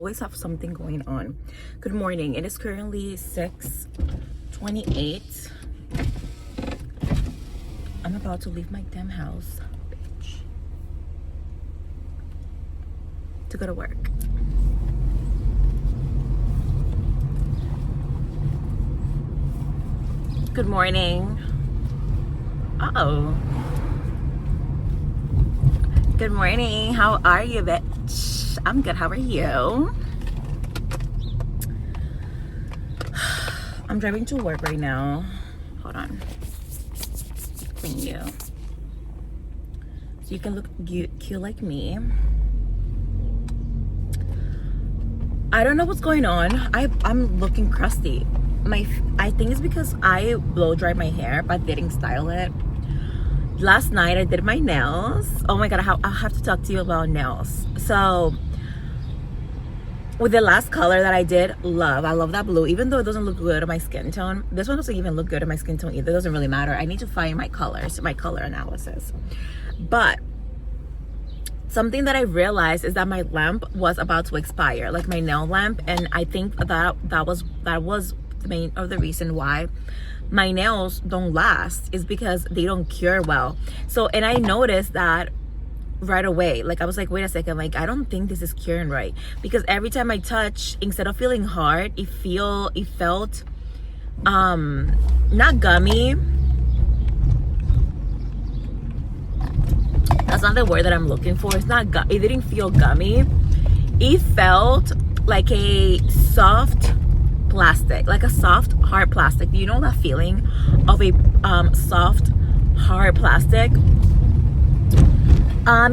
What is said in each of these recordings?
Always have something going on. Good morning. It is currently 6:28. I'm about to leave my damn house, bitch, to go to work. Good morning. Uh-oh. Good morning. How are you, bitch? I'm good. How are you? I'm driving to work right now. Hold on. Clean you. So you can look cute like me. I don't know what's going on. I'm looking crusty. I think it's because I blow dry my hair but didn't style it. Last night I did my nails. Oh my god, I'll have to talk to you about nails. So with the last color that I did, I love that blue, even though it doesn't look good on my skin tone. This one doesn't even look good on my skin tone either. It doesn't really matter. I need to find my colors, my color analysis. But something that I realized is that my lamp was about to expire, like my nail lamp, and I think that was the main of the reason why my nails don't last, is because they don't cure well. So, and I noticed that right away. Like I was like, wait a second, like I don't think this is curing right, because every time I touch, instead of feeling hard, it felt not gummy. That's not the word that I'm looking for. It didn't feel gummy. It felt like a soft plastic, like a soft hard plastic. Do you know that feeling of a soft hard plastic?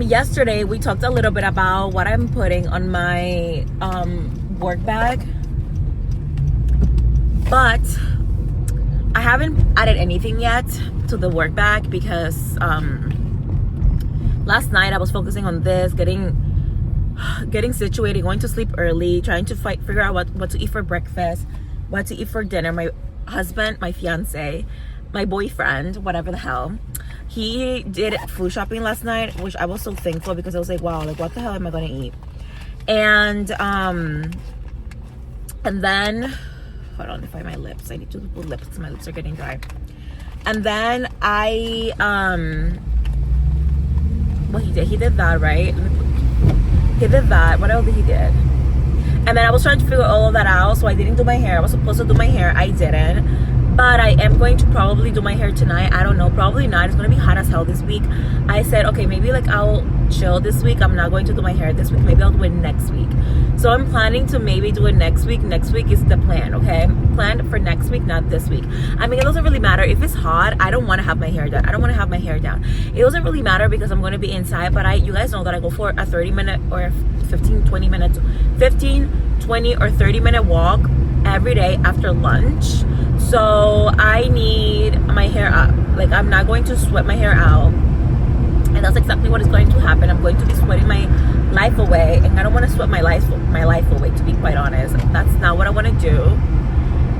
Yesterday we talked a little bit about what I'm putting on my work bag, but I haven't added anything yet to the work bag because last night I was focusing on this, getting situated, going to sleep early, trying to figure out what to eat for breakfast, what to eat for dinner. My husband, my fiancé, my boyfriend, whatever the hell, he did food shopping last night, which I was so thankful, because I was like, wow, like what the hell am I gonna eat? And then hold on to find my lips. I need to put lips because my lips are getting dry. And then what he did that, right? He did that. What else did he did? And then I was trying to figure all of that out, so I didn't do my hair. I was supposed to do my hair. I didn't. But I am going to probably do my hair tonight. I don't know. Probably not. It's going to be hot as hell this week. I said, okay, maybe like I'll chill this week. I'm not going to do my hair this week. Maybe I'll do it next week. So I'm planning to maybe do it next week. Next week is the plan, okay? Planned for next week, not this week. I mean, it doesn't really matter. If it's hot, I don't want to have my hair done. I don't want to have my hair down. It doesn't really matter because I'm going to be inside. But you guys know that I go for a 30-minute or 15, 20 minutes, 15, 20 or 30-minute walk every day after lunch. So I need my hair up. Like I'm not going to sweat my hair out, and that's exactly what is going to happen. I'm going to be sweating my life away, and I don't want to sweat my life away, to be quite honest. That's not what I want to do.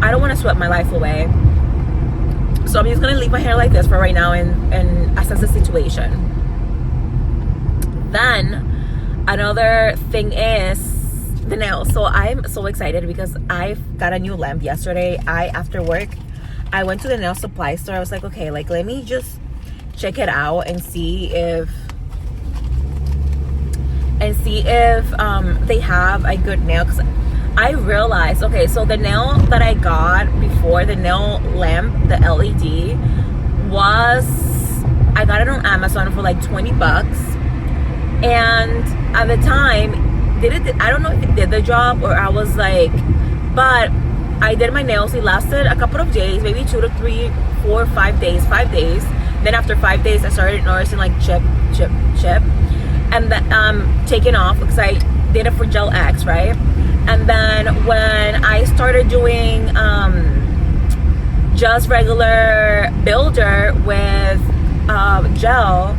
I don't want to sweat my life away. So I'm just going to leave my hair like this for right now and assess the situation. Then another thing is the nails. So I'm so excited because I got a new lamp yesterday. After work, I went to the nail supply store. I was like, okay, like let me just check it out and see if they have a good nail. Because I realized, okay, so the nail that I got before, the nail lamp, the LED, I got it on Amazon for like 20 bucks. And at the time, I don't know if it did the job, or I was like, but I did my nails. It lasted a couple of days, maybe 2 to 3, 4, 5 days. Then after 5 days, I started noticing like chip, and then taking off because I did it for Gel X, right? And then when I started doing just regular builder with gel,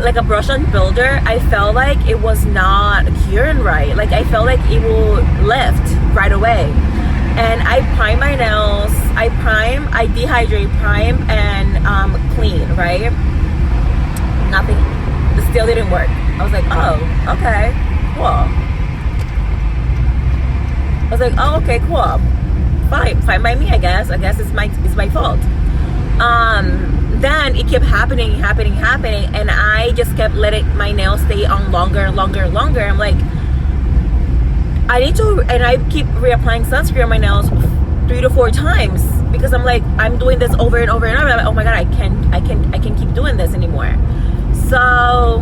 like a brush on builder, I felt like it was not curing right. Like I felt like it will lift right away. And I prime my nails, I dehydrate, prime, and clean, right? Nothing, it still didn't work. I was like, oh, okay, cool. like, oh, okay, cool, fine by me, I guess it's my fault. Then it kept happening, and I just kept letting my nails stay on longer. I'm like, I need to, and I keep reapplying sunscreen on my nails 3 to 4 times because I'm like, I'm doing this over and over. I'm like, oh my god, I can't keep doing this anymore. So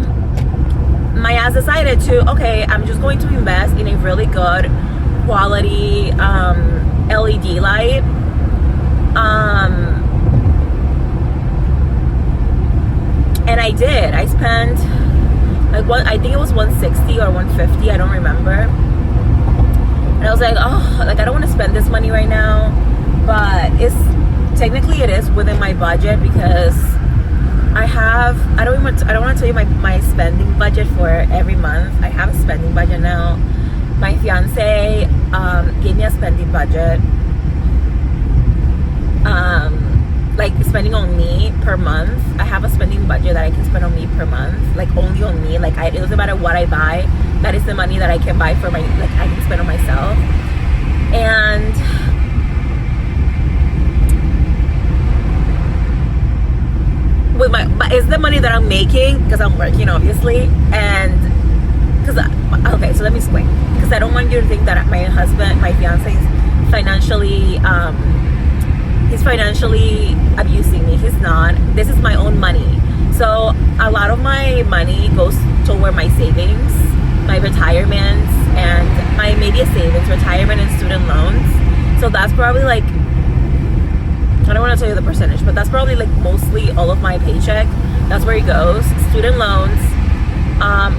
my ass decided to, okay, I'm just going to invest in a really good quality LED light. And I did. I spent like I think it was 160 or 150, I don't remember. And I was like, oh, like I don't want to spend this money right now, but it is within my budget because I don't want to tell you my spending budget for every month. I have a spending budget now. My fiance gave me a spending budget, like spending on me per month. I have a spending budget that I can spend on me per month, like only on me. Like it doesn't matter what I buy, that is the money that I can buy for my, like I can spend on myself. And with but it's the money that I'm making because I'm working, obviously. And okay, so let me explain, because I don't want you to think that my fiance is financially he's financially abusing me. He's not. This is my own money. So a lot of my money goes toward my savings, my retirement, and my immediate savings, retirement and student loans. So that's probably like, I don't want to tell you the percentage, but that's probably like mostly all of my paycheck. That's where it goes. Student loans,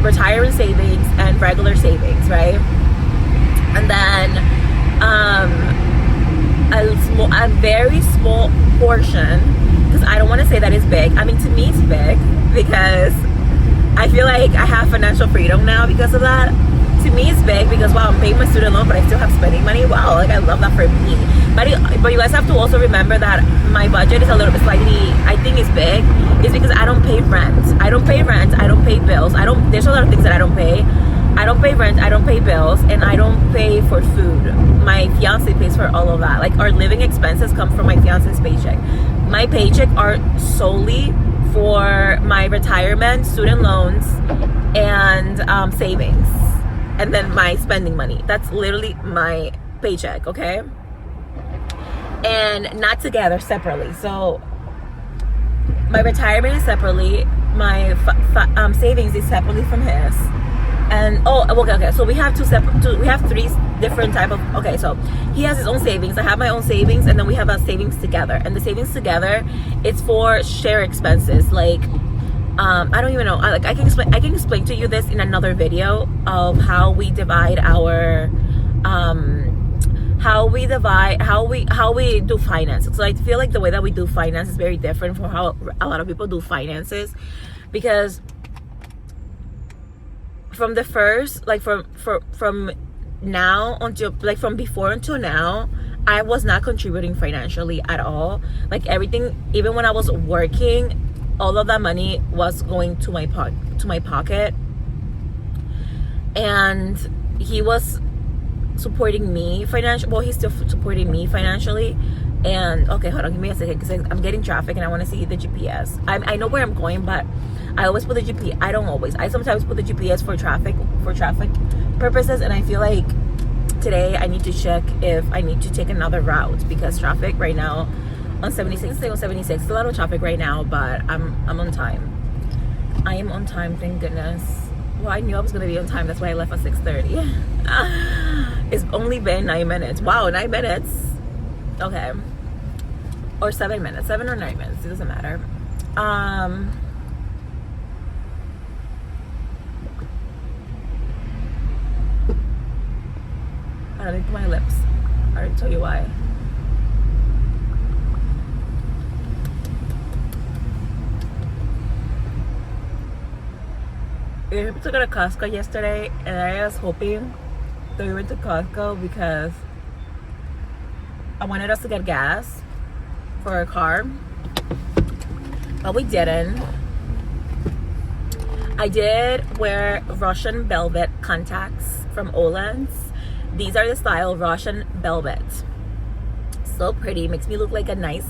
retirement savings, and regular savings, right? And then a very small portion, because I don't want to say that it's big. I mean, to me it's big because I feel like I have financial freedom now because of that. To me it's big because, wow, I'm paying my student loan but I still have spending money. Wow, like I love that for me. But you guys have to also remember that my budget is a little bit slightly, I think it's big. It's because I don't pay rent. I don't pay bills. There's a lot of things that I don't pay. I don't pay rent, I don't pay bills, and I don't pay for food. My fiance pays for all of that. Like, our living expenses come from my fiance's paycheck. My paycheck are solely for my retirement, student loans, and savings. And then my spending money. That's literally my paycheck, okay? And not together, separately. So my retirement is separately. My savings is separately from his. And okay. So we have we have 3 different type of. Okay, so he has his own savings. I have my own savings, and then we have a savings together. And the savings together, it's for share expenses. Like, I don't even know. I can explain to you this in another video of how we divide our, how we do finances. So I feel like the way that we do finance is very different from how a lot of people do finances, because from the first, like from now until, like from before until now, I was not contributing financially at all. Like everything, even when I was working, all of that money was going to my pocket, and he was supporting me financially. Well, he's still supporting me financially. And okay, hold on, give me a second, because I'm getting traffic and I want to see the GPS. I know where I'm going, but I always put the GPS. I sometimes put the GPS for traffic purposes, and I feel like today I need to check if I need to take another route, because traffic right now on 76, stay on 76. It's a lot of traffic right now, but I'm on time. I am on time, thank goodness. Well, I knew I was gonna be on time. That's why I left at 6:30. It's only been 9 minutes. Wow, 9 minutes. Okay, or 7 minutes, 7 or 9 minutes. It doesn't matter. I don't think my lips. I'll tell you why. We went to go to Costco yesterday, and I was hoping that we went to Costco because I wanted us to get gas for our car, but we didn't. I did wear Russian velvet contacts from Olan's, These are the style Russian velvet. So pretty. Makes me look like a nice,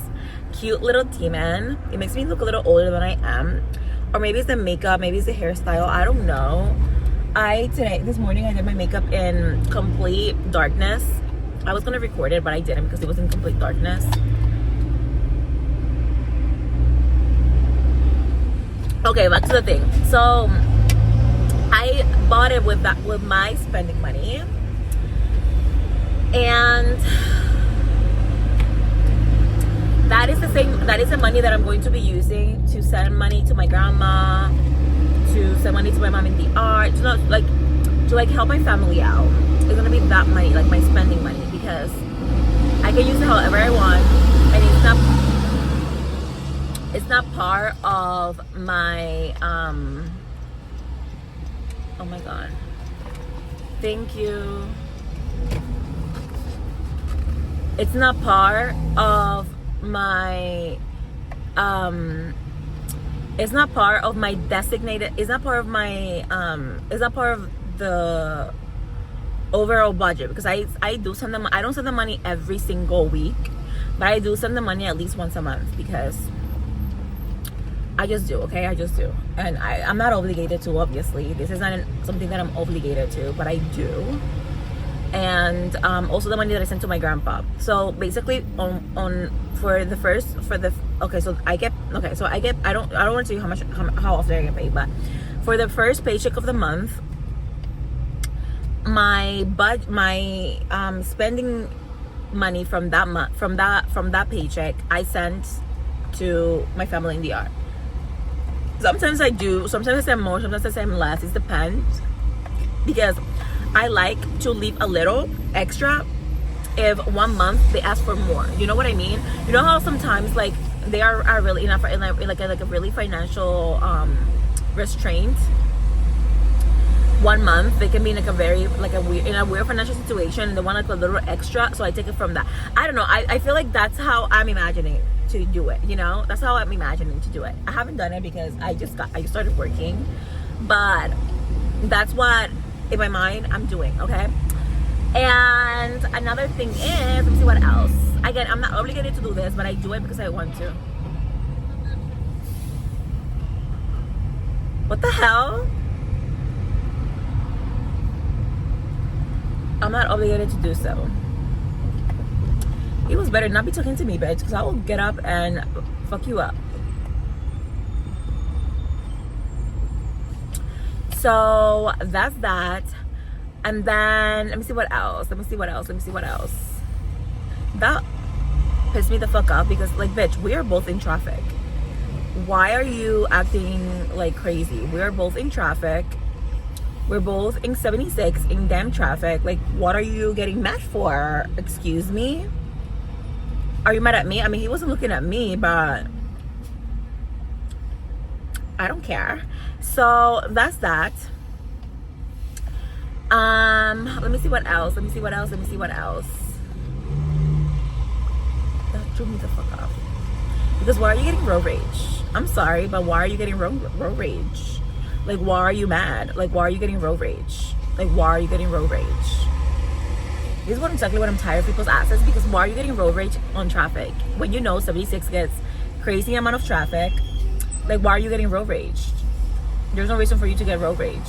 cute little demon. It makes me look a little older than I am. Or maybe it's the makeup, maybe it's the hairstyle. I don't know. This morning I did my makeup in complete darkness. I was gonna record it, but I didn't because it was in complete darkness. Okay, back to the thing. So I bought it with my spending money, and that is the money that I'm going to be using to send money to my grandma, to send money to my mom in the art, to help my family out. It's gonna be that money, like my spending money, because I can use it however I want, and it's not part of my oh my god, thank you. It's not part of my it's not part of my designated, it's not part of my it's not part of the overall budget, because I do send them, I don't send the money every single week, but I do send the money at least once a month, because I just do, okay? I just do. And I'm not obligated to, obviously. This is not something that I'm obligated to, but I do. And also the money that I sent to my grandpa. So basically I don't want to tell you how often I get paid, but for the first paycheck of the month, my spending money from that paycheck I sent to my family in the art. Sometimes I do, sometimes I send more, sometimes I send less. It depends, because I like to leave a little extra if 1 month they ask for more. You know what I mean? You know how sometimes like they are really in a really financial restraint. 1 month they can be in a weird financial situation, and they want like a little extra, so I take it from that. I don't know. I feel like that's how I'm imagining to do it. You know, that's how I'm imagining to do it. I haven't done it because I started working, but that's what in my mind I'm doing. Okay. And another thing is, let me see what else. Again, I'm not obligated to do this, but I do it because I want to. What the hell? I'm not obligated to do so. It was better not be talking to me, bitch, because I will get up and fuck you up. So that's that. And then let me see what else. That pissed me the fuck off, because like, bitch, we are both in traffic. Why are you acting like crazy? We are both in traffic. We're both in 76 in damn traffic. Like, what are you getting mad for? Excuse me? Are you mad at me? I mean, he wasn't looking at me, but I don't care. So that's that. Let me see what else. That drew me the fuck off. Because why are you getting road rage? I'm sorry, but why are you getting road rage? Like, why are you mad? Like, why are you getting road rage? This is exactly what I'm tired of people's asses, because why are you getting road rage on traffic? When you know 76 gets crazy amount of traffic, like, why are you getting road rage? There's no reason for you to get road rage.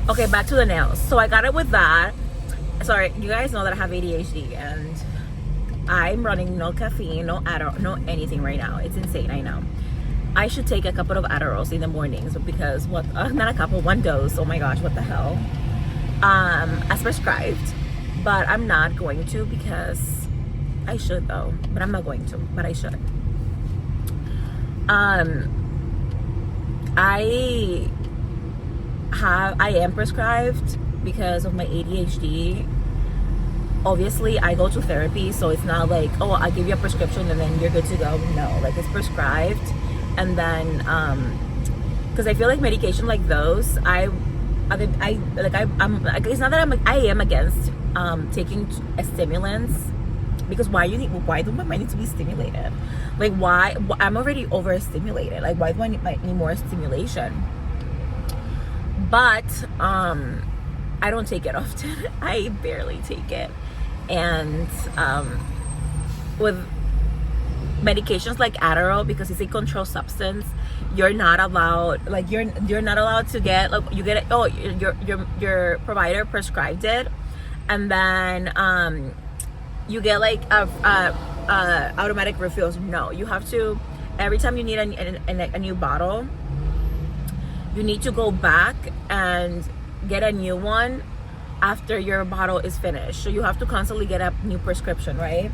Okay, back to the nails. So I got it with that. Sorry, you guys know that I have ADHD, and I'm running no caffeine, no Adderall, no anything right now. It's insane, I know. I should take a couple of Adderalls in the mornings, because not a couple, one dose. Oh my gosh, what the hell? As prescribed, but I'm not going to, because I should though, but I'm not going to, but I should. I am prescribed because of my ADHD. Obviously I go to therapy, so it's not like, oh, I give you a prescription and then you're good to go. No, like, it's prescribed And then because I feel like medication like those, I'm like, it's not that I am against taking stimulants, because why do my mind need to be stimulated? Like, why? I'm already overstimulated. Like, why do I need more stimulation? But I don't take it often. I barely take it. And with medications like Adderall, because it's a controlled substance, you're not allowed, like, you're not allowed to get, like, you get it, oh, your provider prescribed it, and then you get like automatic refills. No, you have to, every time you need a new bottle, you need to go back and get a new one after your bottle is finished. So you have to constantly get a new prescription, right?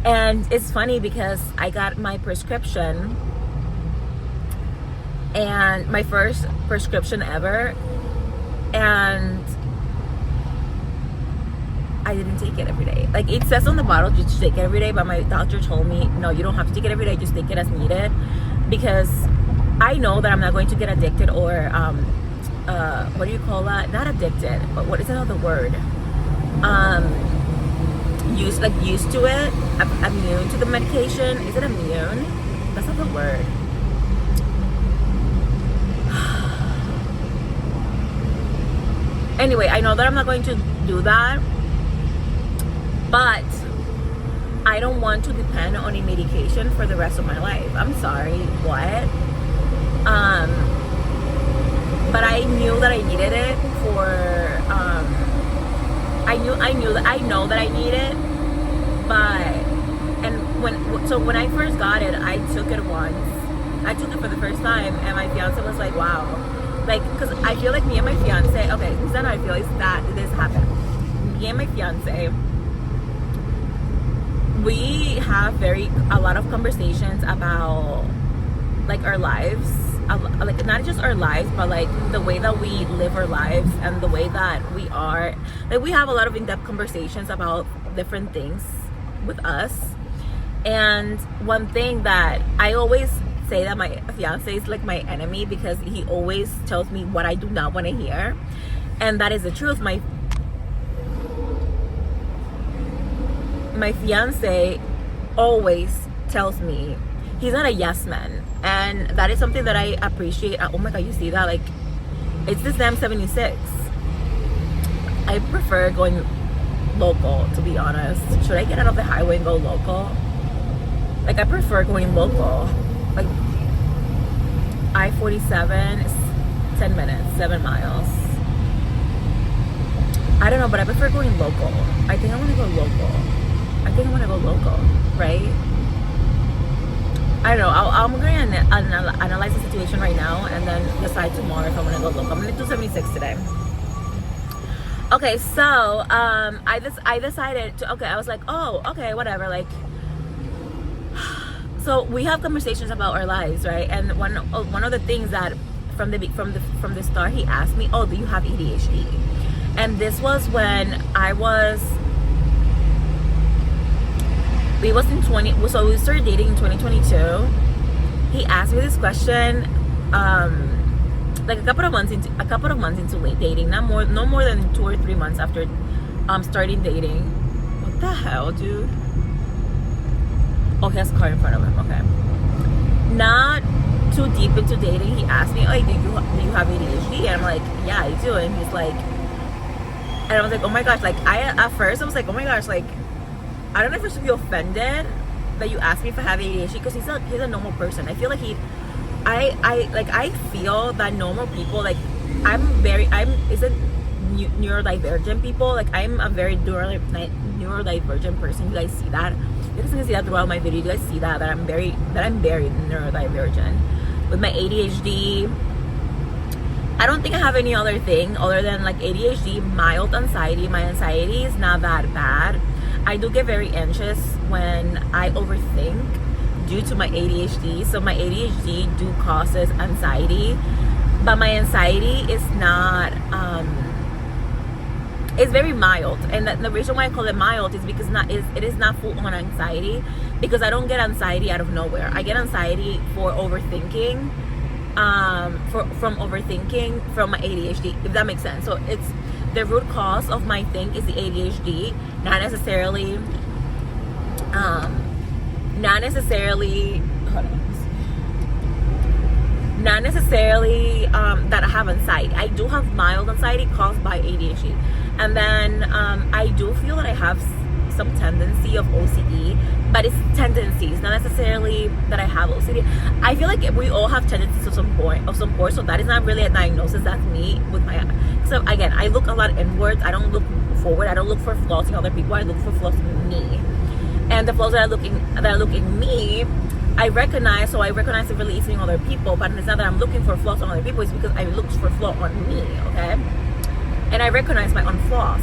And it's funny because I got my prescription, and my first prescription ever, and I didn't take it every day. Like, it says on the bottle just to take it every day, but my doctor told me, no, you don't have to take it every day, just take it as needed, because I know that I'm not going to get addicted, or what do you call that? Not addicted, but what is another word? Used to it. I'm immune to the medication. Is it immune? That's not the word. Anyway, I know that I'm not going to do that, but I don't want to depend on a medication for the rest of my life. I'm sorry, what? But I knew that I needed it for I know that I need it, but when I first got it, I took it once. I took it for the first time, and my fiance was like, wow, like, because I feel like me and my fiance, okay, it's not how I feel, it's that this happened. Me and my fiance, we have a lot of conversations about, like, our lives, like, not just our lives, but like the way that we live our lives, and the way that we are, like, we have a lot of in-depth conversations about different things with us. And one thing that I always say, that my fiance is like my enemy, because he always tells me what I do not want to hear, and that is the truth. My fiance always tells me he's not a yes man, and that is something that I appreciate. Oh my god, you see that? Like, it's this damn 76. I prefer going local, to be honest. Should I get out of the highway and go local? Like, I prefer going local. Like, I-47 is 10 minutes, 7 miles. I don't know, but I prefer going local. I think I want to go local, right? I don't know. I'm going to analyze the situation right now, and then decide tomorrow if I want to go local. I'm going to do 76 today. Okay, so I decided to, okay, I was like, oh, okay, whatever, like, so we have conversations about our lives, right? And one of the things that from the start, he asked me, oh, do you have ADHD? And this was when so we started dating in 2022. He asked me this question like a couple of months into late dating, no more than 2 or 3 months after starting dating. What the hell, dude? Oh, he has a car in front of him. Okay, not too deep into dating, he asked me, like, do you have ADHD? And I'm like, yeah, I do. And he's like, and I was like, oh my gosh, like, at first I was like, oh my gosh, like, I don't know if I should be offended that you asked me if I have ADHD, because he's a normal person. I feel like I feel that normal people, like, is it neurodivergent people? Like, I'm a very neurodivergent person. You guys see that? You guys can see that throughout my video. You guys see that I'm very neurodivergent. With my ADHD, I don't think I have any other thing other than, like, ADHD, mild anxiety. My anxiety is not that bad. I do get very anxious when I overthink due to my ADHD. So my ADHD do causes anxiety, but my anxiety is not it's very mild, and the reason why I call it mild is because it is not full on anxiety, because I don't get anxiety out of nowhere. I get anxiety for overthinking, from overthinking from my ADHD, if that makes sense. So it's the root cause of my thing is the ADHD, not necessarily that I have anxiety. I do have mild anxiety caused by ADHD, and then I do feel that I have some tendency of OCD, but it's tendencies, not necessarily that I have OCD. I feel like we all have tendencies of some point, so that is not really a diagnosis. That's me with my. So again, I look a lot inwards. I don't look forward. I don't look for flaws in other people. I look for flaws in me, and the flaws that I look in me, I recognize. So I recognize it really easily in other people, but it's not that I'm looking for flaws on other people. It's because I look for flaw on me, okay? And I recognize my own flaws.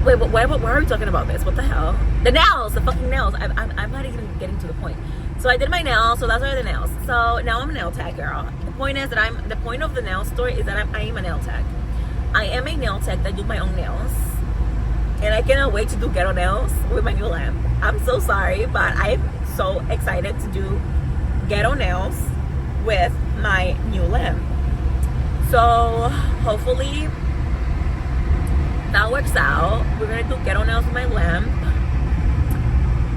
Wait, why are we talking about this? What the hell? The nails, the fucking nails. I'm not even getting to the point. So I did my nails, so that's why the nails. So now I'm a nail tech girl. The point is that the point of the nail story is that I am a nail tech. I am a nail tech that do my own nails. And I cannot wait to do ghetto nails with my new lamp. I'm so sorry, but I'm so excited to do ghetto nails with my new lamp. So hopefully that works out. We're gonna do ghetto nails with my lamp,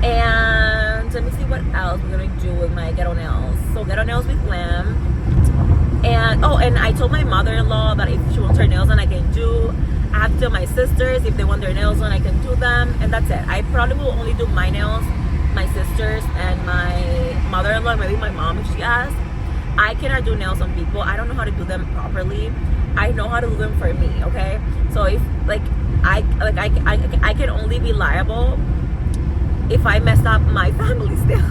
and let me see what else we're gonna do with my ghetto nails. So ghetto nails with lamp, and I told my mother-in-law that if she wants her nails done, I can do. I have to tell my sisters if they want their nails done, I can do them, and that's it. I probably will only do my nails, my sisters, and my mother-in-law, maybe my mom if she asks. I cannot do nails on people. I don't know how to do them properly. I know how to do them for me, okay? So if I can only be liable if I messed up my family's nails,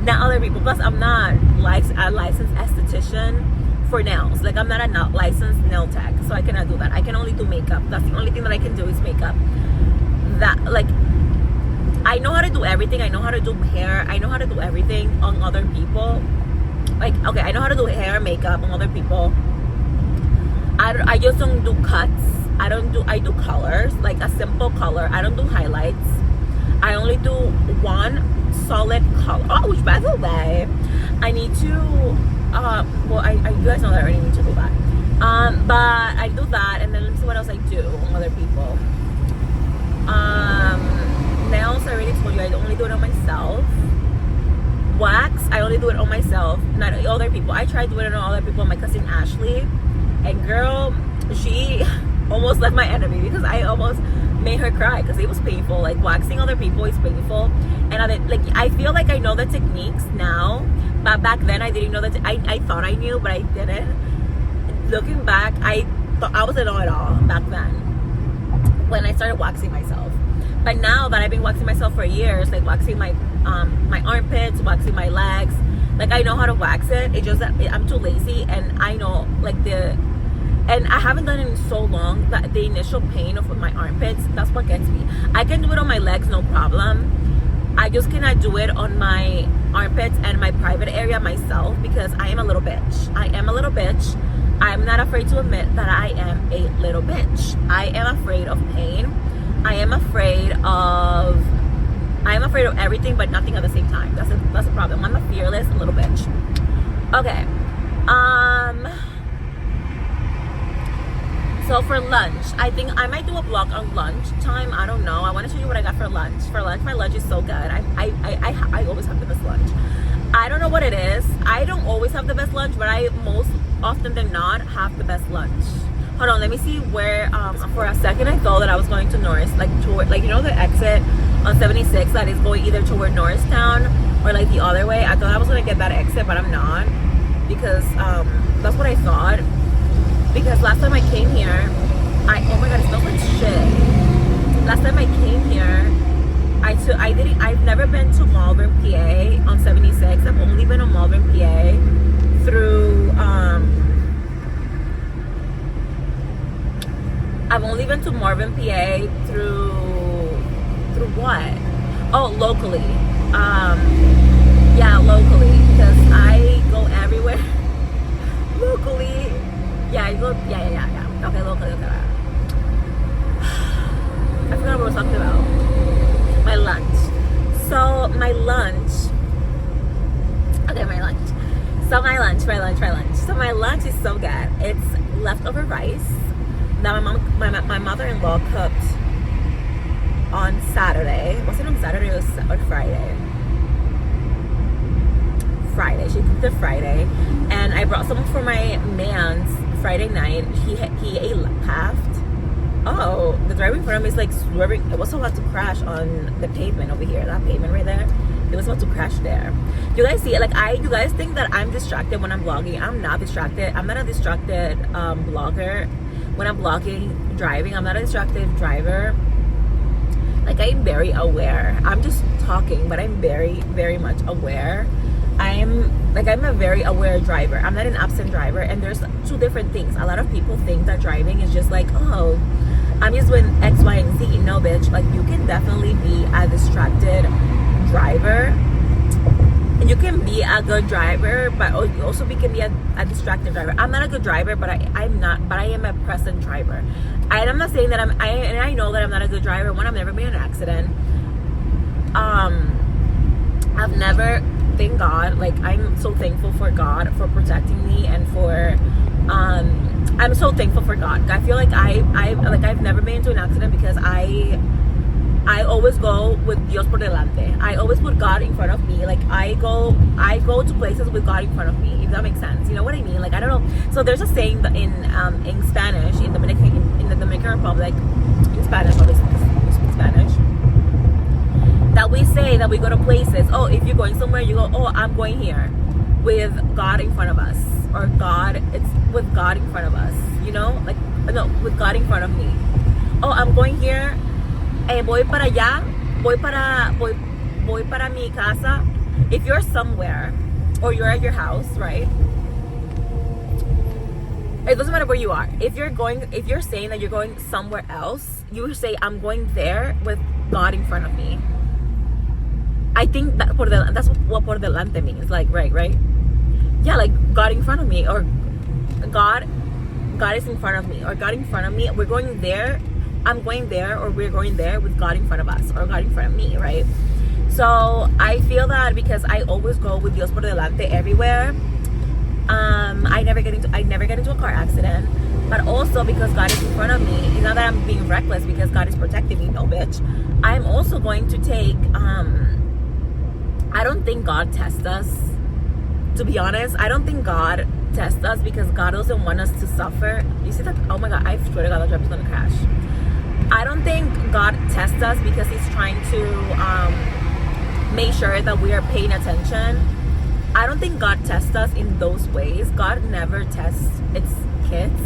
not other people. Plus, I'm not a licensed esthetician for nails. Like, I'm not a licensed nail tech, so I cannot do that. I can only do makeup. That's the only thing that I can do is makeup. I know how to do everything. I know how to do hair. I know how to do everything on other people. I know how to do hair, makeup on other people. I just don't do cuts. I do colors, like a simple color. I don't do highlights. I only do one solid color. Oh, which by the way, I need to, you guys know that I already need to do that. But I do that, and then let me see what else I do on other people. Nails, I already told you, I only do it on myself. Wax, I only do it on myself, not other people. I tried doing it on other people, my cousin Ashley, and girl, she almost left my enemy because I almost made her cry because it was painful. Like, waxing other people is painful, and I feel like I know the techniques now, but back then I didn't know that. I thought I knew, but I didn't. Looking back, I thought I was a know-it-all back then when I started waxing myself. But now that I've been waxing myself for years, like waxing my armpits, waxing my legs, like I know how to wax it. It's just that I'm too lazy, and I know and I haven't done it in so long that the initial pain of my armpits, that's what gets me. I can do it on my legs, no problem. I just cannot do it on my armpits and my private area myself because I am a little bitch. I am a little bitch. I'm not afraid to admit that I am a little bitch. I am afraid of pain. I am afraid of everything but nothing at the same time. That's a problem. I'm a fearless little bitch. Okay. So for lunch, I think I might do a vlog on lunch time. I don't know. I want to show you what I got for lunch. For lunch, my lunch is so good. I always have the best lunch. I don't know what it is. I don't always have the best lunch, but I most often than not have the best lunch. Hold on, let me see where. For a second, I thought that I was going to Norris, toward, you know, the exit on 76 that is going either toward Norristown or the other way. I thought I was gonna get that exit, but I'm not, because that's what I thought. Because last time I came here, oh my god, it smells like shit. Last time I came here, I've never been to Malvern, PA on 76. I've only been on Malvern, PA through I've only been to Malvern, PA through what? Oh, locally. Yeah, locally, because I go everywhere. Locally. Yeah, I go. Yeah. Okay, locally. Okay. So my lunch. So my lunch is so good. It's leftover rice that my mother-in-law cooked on Saturday. Was it on Saturday or Friday? Friday. She cooked it Friday, and I brought some for my man's Friday night. He ate half. Oh, the driver in front of me is like swerving. It was about to crash on the pavement over here. That pavement right there. It was about to crash there. You guys see it? Like you guys think that I'm distracted when I'm vlogging. I'm not distracted. I'm not a distracted vlogger. When I'm vlogging, driving, I'm not a distracted driver. Like I'm very aware. I'm just talking, but I'm very, very much aware. I'm a very aware driver. I'm not an absent driver, and there's two different things. A lot of people think that driving is just like, oh, I'm just doing X, Y, and Z. No, bitch. Like you can definitely be a distracted driver, and you can be a good driver, but also we can be a distracted driver. I'm not a good driver, but I am a present driver. And I'm not saying that I know that I'm not a good driver. One, I've never been in an accident. I've never, thank God, like I'm so thankful for God for protecting me, and for I'm so thankful for God. I feel like I've never been into an accident because I always go with Dios por delante. I always put God in front of me. Like I go to places with God in front of me, if that makes sense. You know what I mean? Like I don't know. So there's a saying that in Spanish, in the Dominican Republic, in Spanish, obviously, we speak Spanish, that we say that we go to places. Oh, if you're going somewhere, you go, oh, I'm going here with God in front of us, or it's with God in front of us. You know, like no, with God in front of me. Oh, I'm going here. Voy para allá, voy para mi casa. If you're somewhere, or you're at your house, right? It doesn't matter where you are. If you're saying that you're going somewhere else, you say, I'm going there with God in front of me. I think that's what por delante means. Like, right? Yeah, like God in front of me, or God is in front of me, or God in front of me. We're going there. I'm going there, or we're going there with God in front of us, or God in front of me, right? So I feel that because I always go with Dios por delante everywhere, I never get into a car accident. But also because God is in front of me, it's not that I'm being reckless because God is protecting me. No, bitch. I'm also going to take. I don't think God tests us. To be honest, I don't think God tests us because God doesn't want us to suffer. You see that? Oh my God! I swear to God, the driver's gonna crash. I don't think God tests us because He's trying to make sure that we are paying attention. I don't think God tests us in those ways. God never tests its kids.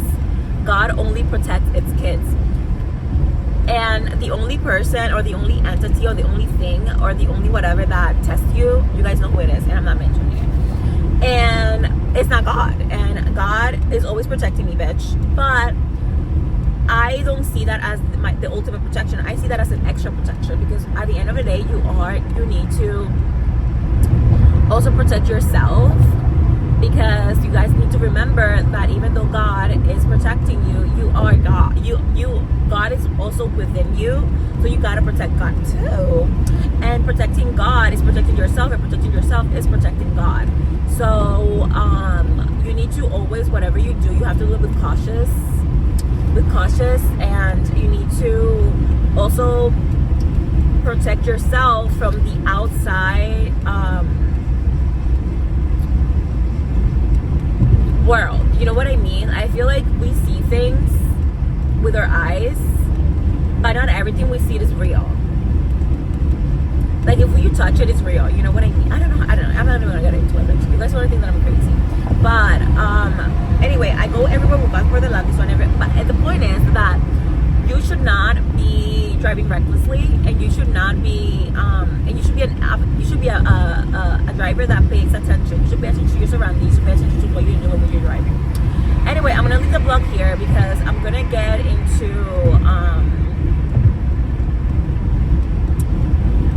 God only protects its kids. And the only person, or the only entity, or the only thing, or the only whatever that tests you, you guys know who it is, and I'm not mentioning it. And it's not God. And God is always protecting me, bitch. But I don't see that as the ultimate protection. I see that as an extra protection, because at the end of the day, you need to also protect yourself, because you guys need to remember that even though God is protecting you, you are God. God is also within you, so you gotta protect God too. And protecting God is protecting yourself, and protecting yourself is protecting God. So you need to always, whatever you do, you have to live with cautious, and you need to also protect yourself from the outside world. You know what I mean? I feel like we see things with our eyes, but not everything we see is real. Like if you touch it, it's real. You know what I mean? I don't know. I'm not even gonna get into it. You guys want to think that I'm crazy, but anyway, I go everywhere with God for the love. But the point is that you should not be driving recklessly, and you should not be and you should be a driver that pays attention. You should pay attention to your surroundings. You should pay attention to what you're doing when you're driving. Anyway, I'm gonna leave the vlog here because I'm gonna get into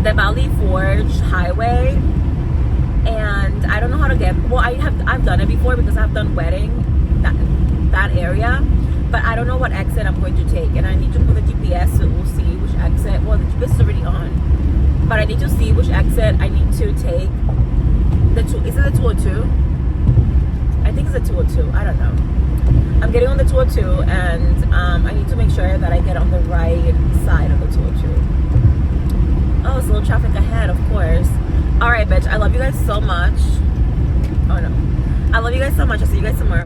the Valley Forge Highway, and I don't know how to get. Well, I've done it before because I've done wedding that area, but I don't know what exit I'm going to take, and I need to put the GPS so we'll see which exit. Well, the GPS is already on, but I need to see which exit I need to take. Is it the 202? think it's a 202. I don't know. I'm getting on the 202, and I need to make sure that I get on the right side of the 202. Oh, it's a little traffic ahead, of course. All right, bitch. I love you guys so much. Oh no, I love you guys so much. I'll see you guys tomorrow.